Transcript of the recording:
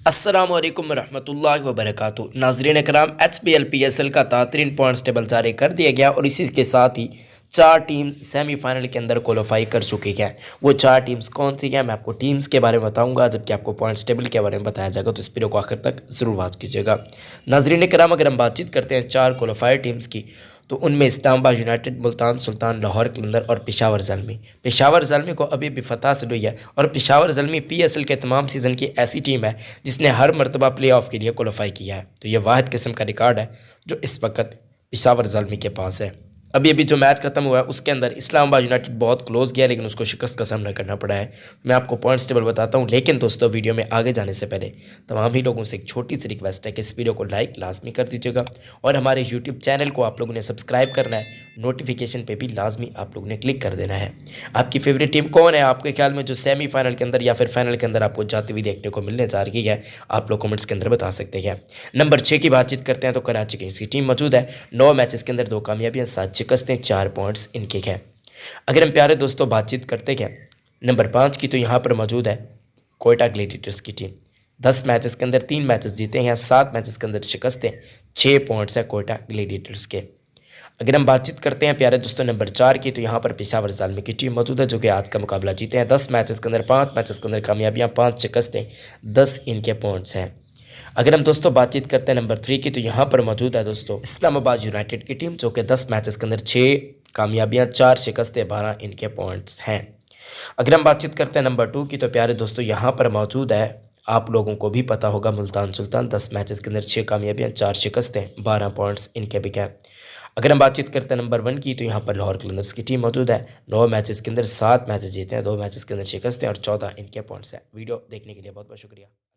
अस्सलाम वालेकुम रहमतुल्लाहि व बरकातुहू। नाज़रीन कराम, HPL PSL का बेहतरीन पॉइंट्स टेबल जारी कर दिया गया और इसी के साथ ही चार टीम्स सेमीफाइनल के अंदर क्वालिफाई कर चुकी हैं। वो चार टीम्स कौन सी हैं मैं आपको टीम्स के बारे में बताऊंगा, जबकि आपको पॉइंट्स टेबल के बारे में बताया जाएगा, तो इस वीडियो को आखिर तक ज़रूर वॉच कीजिएगा। नाज़रीन कराम, अगर हम बातचीत करते हैं चार क्वालिफायर टीम्स की, तो उनमें इस्लामाबाद यूनाइटेड, मुल्तान सुल्तान, लाहौर कलंदर और पेशावर ज़ल्मी। पेशावर ज़ल्मी को अभी भी फतह से हुई है और पेशावर ज़ल्मी PSL के तमाम सीज़न की ऐसी टीम है जिसने हर मरतबा प्ले ऑफ के लिए क्वालिफाई किया है। तो ये वाहिद किस्म का रिकॉर्ड है जो इस वक्त पेशावर ज़ल्मी के पास है। अभी अभी जो मैच खत्म हुआ है उसके अंदर इस्लामाबाद यूनाइटेड बहुत क्लोज गया, लेकिन उसको शिकस्त का सामना करना पड़ा है। मैं आपको पॉइंट्स टेबल बताता हूं, लेकिन दोस्तों वीडियो में आगे जाने से पहले तमाम ही लोगों से एक छोटी सी रिक्वेस्ट है कि इस वीडियो को लाइक लाजमी कर दीजिएगा और हमारे यूट्यूब चैनल को आप लोगों ने सब्सक्राइब करना है। नोटिफिकेशन पे भी लाजमी आप लोगों ने क्लिक कर देना है। आपकी फेवरेट टीम कौन है आपके ख्याल में, जो सेमीफाइनल के अंदर या फिर फाइनल के अंदर आपको जाती हुई देखने को मिलने जा रही है? आप लोग कमेंट्स के अंदर बता सकते हैं। नंबर 6 की बातचीत करते हैं तो कराची किंग्स की टीम मौजूद है। 9 मैचेस के अंदर 2 कामयाबियां, 7 शिकस्तें, 4 पॉइंट्स इनके हैं। अगर हम प्यारे दोस्तों बातचीत करते हैं नंबर 5 की, तो यहाँ पर मौजूद है कोयटा ग्लेडिएटर्स की टीम। 10 मैचेस के अंदर 3 मैचेस जीते हैं, 7 मैचेस के अंदर शिकस्तें, 6 पॉइंट्स है कोयटा ग्लेडिएटर्स के। अगर हम बातचीत करते हैं प्यारे दोस्तों नंबर 4 की, तो यहाँ पर पेशावर ज़ालमी की टीम मौजूद है, जो कि आज का मुकाबला जीते हैं। 10 मैचेस के अंदर 5 मैचेस के अंदर कामयाबियाँ, 5 शिकस्तें, 10 इनके पॉइंट्स हैं। अगर हम दोस्तों बातचीत करते हैं नंबर 3 की, तो यहाँ पर मौजूद है दोस्तों इस्लामाबाद यूनाइटेड की टीम, जो कि 10 मैचेस के अंदर 6 कामयाबियाँ, 4 शिकस्तें, 12 इनके पॉइंट्स हैं। अगर हम बातचीत करते हैं नंबर 2 की, तो प्यारे दोस्तों यहाँ पर मौजूद है, आप लोगों को भी पता होगा, मुल्तान सुल्तान। 10 मैचेस के अंदर 6 कामयाबियाँ, 4 शिकस्तें, 12 पॉइंट्स इनके भी हैं। अगर हम बातचीत करते हैं नंबर 1 की, तो यहाँ पर लाहौर कलंदर्स की टीम मौजूद है। 9 मैचेस के अंदर 7 मैचेस जीते हैं, 2 मैचेस के अंदर शिकस्तें और 14 इनके पॉइंट्स हैं। वीडियो देखने के लिए बहुत बहुत शुक्रिया।